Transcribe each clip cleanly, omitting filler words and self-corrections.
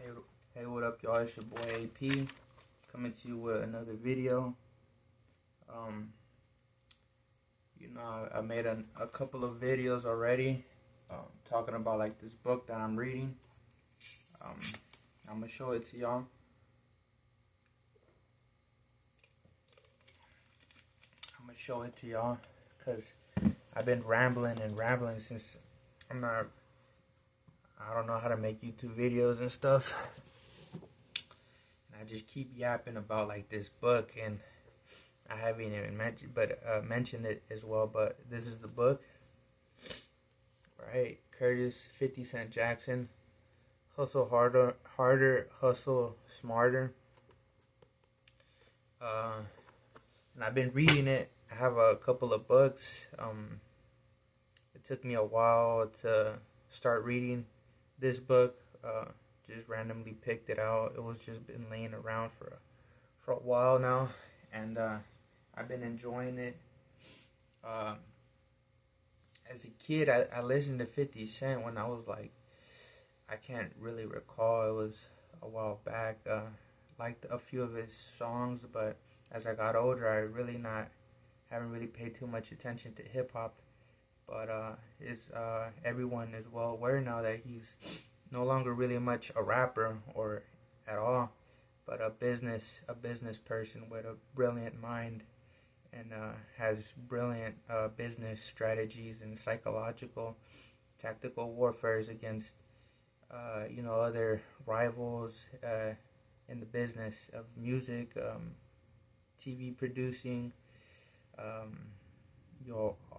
Hey, hey, what up, y'all? It's your boy AP coming to you with another video. Um, I made a couple of videos already, talking about like this book that I'm reading. Um, I'm gonna show it to y'all. Cause I've been rambling and rambling since I don't know how to make YouTube videos and stuff. And I just keep yapping about like this book, and I haven't even mentioned it as well. But this is the book, right? Curtis 50 Cent Jackson, Hustle Harder, Hustle Smarter. And I've been reading it. I have a couple of books. It took me a while to start reading this book. Just randomly picked it out. It was just been laying around for a while now, and I've been enjoying it. As a kid, I listened to 50 Cent when I was like, I can't really recall. It was a while back. Liked a few of his songs, but as I got older, haven't really paid too much attention to hip hop. But everyone is well aware now that he's no longer really much a rapper or at all, but a business person with a brilliant mind, and has brilliant business strategies and psychological, tactical warfares against other rivals in the business of music, TV producing.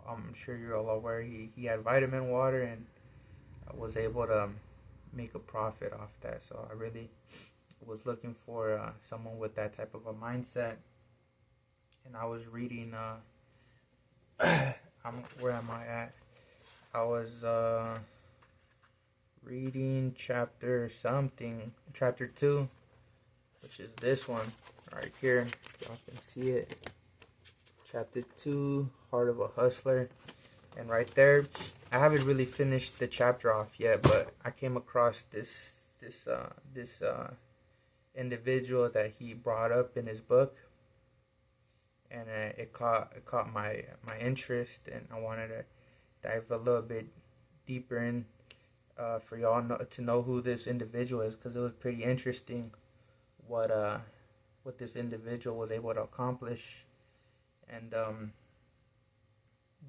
I'm sure you're all aware he had vitamin water and was able to make a profit off that. So I really was looking for someone with that type of a mindset. And I was reading. Where am I at? I was reading chapter 2, which is this one right here. Y'all can see it. Chapter 2, Heart of a Hustler. And right there, I haven't really finished the chapter off yet, but I came across this individual that he brought up in his book, and it caught my interest, and I wanted to dive a little bit deeper in for y'all to know who this individual is, because it was pretty interesting what this individual was able to accomplish. And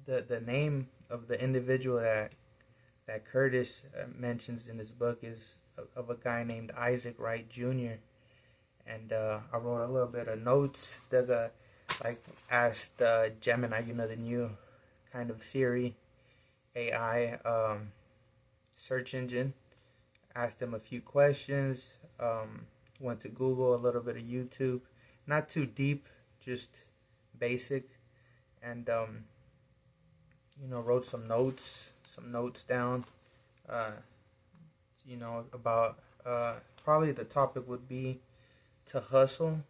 the name of the individual that Curtis mentions in his book is of a guy named Isaac Wright Jr. And I wrote a little bit of notes that asked Gemini, the new kind of Siri AI search engine. Asked him a few questions. Went to Google, a little bit of YouTube, not too deep, just basic, and wrote some notes down. About probably the topic would be to hustle.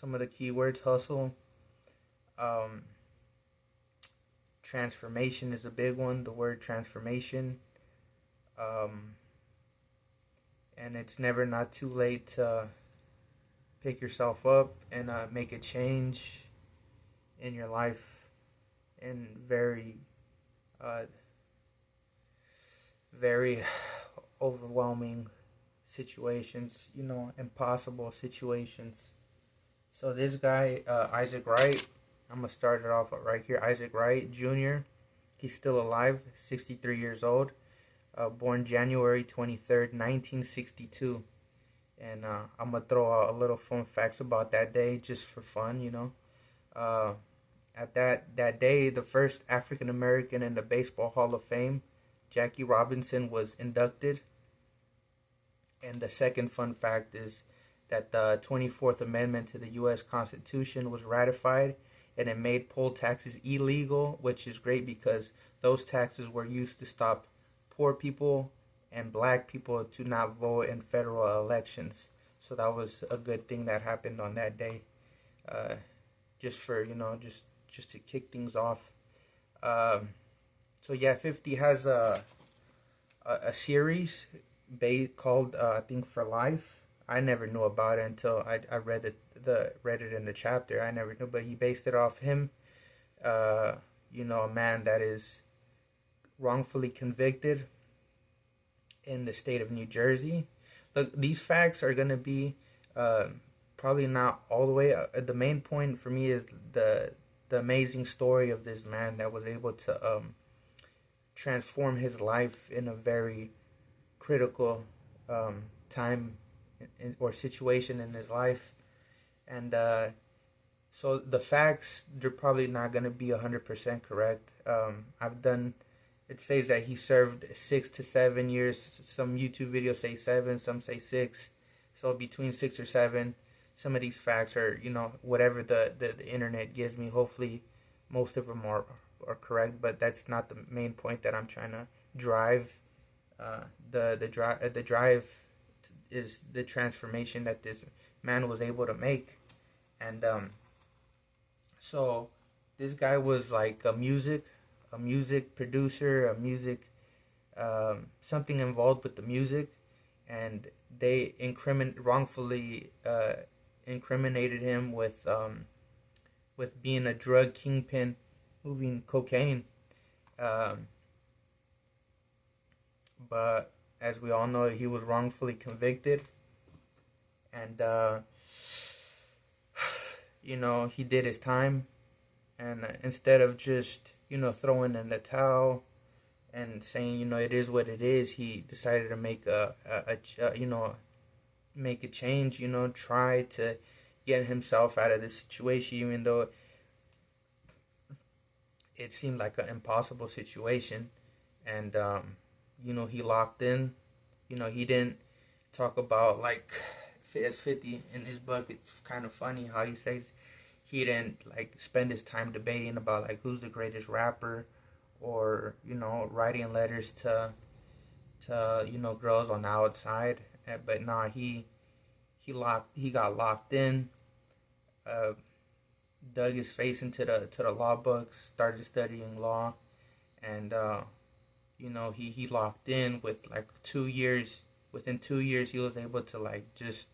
Some of the keywords: hustle, transformation is a big one. The word transformation, and it's never not too late to pick yourself up and make a change in your life in very overwhelming situations, impossible situations. So this guy, Isaac Wright, I'm going to start it off right here. Isaac Wright Jr., he's still alive, 63 years old, born January 23rd, 1962. And I'm going to throw out a little fun facts about that day just for fun, At that day, the first African American in the Baseball Hall of Fame, Jackie Robinson, was inducted. And the second fun fact is that the 24th Amendment to the U.S. Constitution was ratified, and it made poll taxes illegal, which is great because those taxes were used to stop poor people and black people to not vote in federal elections. So that was a good thing that happened on that day. Just for, just to kick things off. So yeah, 50 has a series called I think For Life. I never knew about it until I read it in the chapter. I never knew, but he based it off him. Uh, a man that is wrongfully convicted in the state of New Jersey. Look, these facts are gonna be uh, probably not all the way. The main point for me is the amazing story of this man that was able to transform his life in a very critical time or situation in his life, and so the facts, they're probably not gonna be 100% correct. I've done. It says that he served 6 to 7 years. Some YouTube videos say 7, some say 6. So between 6 or 7. Some of these facts are, whatever the internet gives me. Hopefully, most of them are correct, but that's not the main point that I'm trying to drive. The drive is the transformation that this man was able to make, and so this guy was like a music producer, a music something involved with the music, and they wrongfully incriminated him with being a drug kingpin, moving cocaine. Um, but as we all know, he was wrongfully convicted, and he did his time. And instead of just throwing in the towel and saying it is what it is, he decided to make make a change. Try to get himself out of this situation, even though it seemed like an impossible situation. And he locked in. He didn't talk about, like, 50 in his book. It's kind of funny how he says he didn't like spend his time debating about like who's the greatest rapper, or writing letters to girls on the outside. But nah, he got locked in, uh, dug his face into the law books, started studying law, and he locked in with like 2 years. Within 2 years, he was able to like just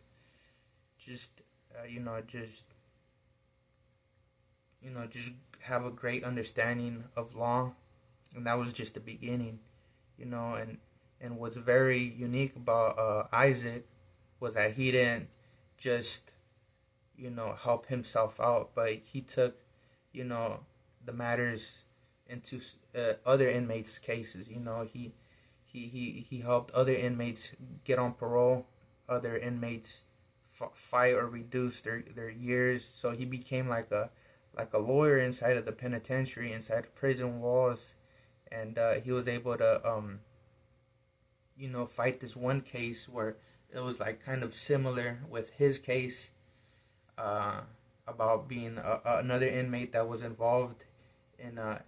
have a great understanding of law, and that was just the beginning. And what's very unique about Isaac was that he didn't just help himself out, but he took the matters into other inmates' cases. He helped other inmates get on parole, other inmates fight or reduce their years. So he became like a lawyer inside of the penitentiary, inside the prison walls, and he was able to fight this one case where it was like kind of similar with his case, about being another inmate that was involved in a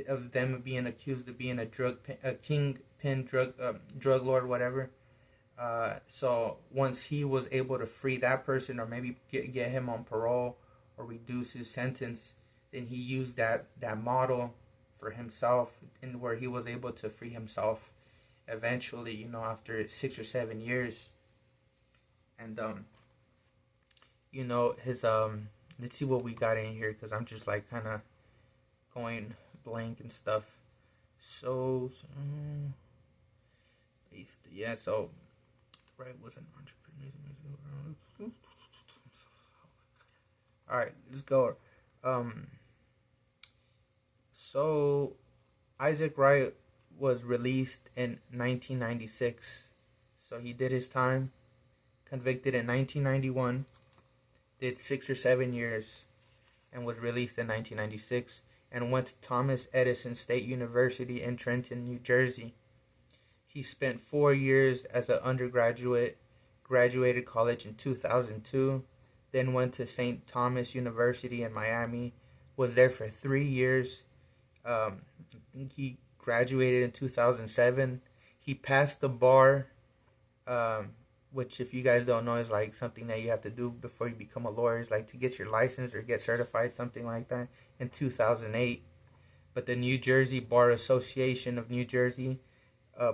of them being accused of being a kingpin drug lord, whatever. So once he was able to free that person, or maybe get him on parole or reduce his sentence, then he used that model for himself, and where he was able to free himself eventually, after 6 or 7 years. And his let's see what we got in here, because I'm just like kind of going blank and stuff. So yeah, so right was an entrepreneur. All right, let's go. So Isaac Wright was released in 1996. So he did his time, convicted in 1991, did 6 or 7 years, and was released in 1996, and went to Thomas Edison State University in Trenton, New Jersey. He spent 4 years as an undergraduate, graduated college in 2002, then went to St. Thomas University in Miami, was there for 3 years. He graduated in 2007. He passed the bar, which, if you guys don't know, is like something that you have to do before you become a lawyer. Is like to get your license or get certified, something like that, in 2008. But the New Jersey Bar Association of New Jersey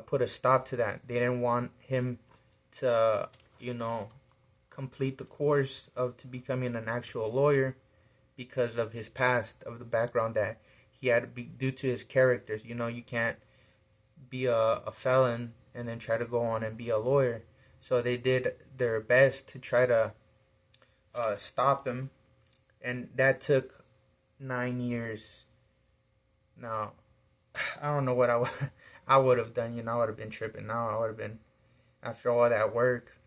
put a stop to that. They didn't want him to, you know, complete the course of to becoming an actual lawyer because of his past, of the background that he had to be due to his characters. You know, you can't be a felon and then try to go on and be a lawyer. So they did their best to try to stop him, and that took 9 years. Now, I don't know what I would have done. You know, I would have been tripping now. I would have been after all that work.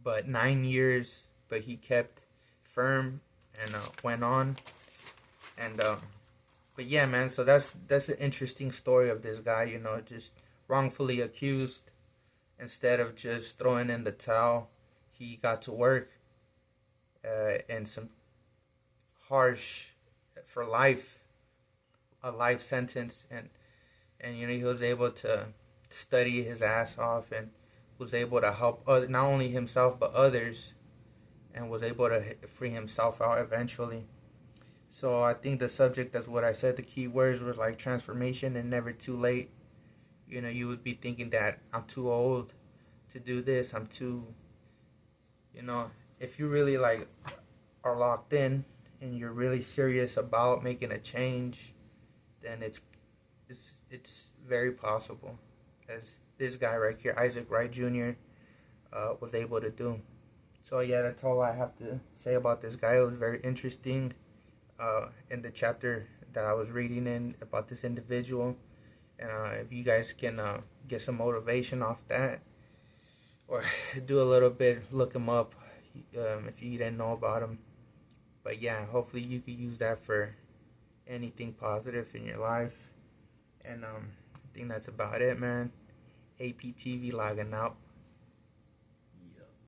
But 9 years, but he kept firm and went on. And but yeah, man. So that's an interesting story of this guy. You know, just wrongfully accused. Instead of just throwing in the towel, he got to work and some harsh for life, a life sentence, and you know he was able to study his ass off and was able to help not only himself but others, and was able to free himself out eventually. So I think the subject, that's what I said, the key words was like transformation and never too late. You know, you would be thinking that I'm too old to do this, I'm too, you know, if you really like are locked in and you're really serious about making a change, then it's very possible, as this guy right here, Isaac Wright Jr., was able to do. So yeah, that's all I have to say about this guy. It was very interesting in the chapter that I was reading in about this individual, and if you guys can get some motivation off that, or do a little bit, look him up if you didn't know about him. But yeah, hopefully you could use that for anything positive in your life. And I think that's about it, man. APTV logging out.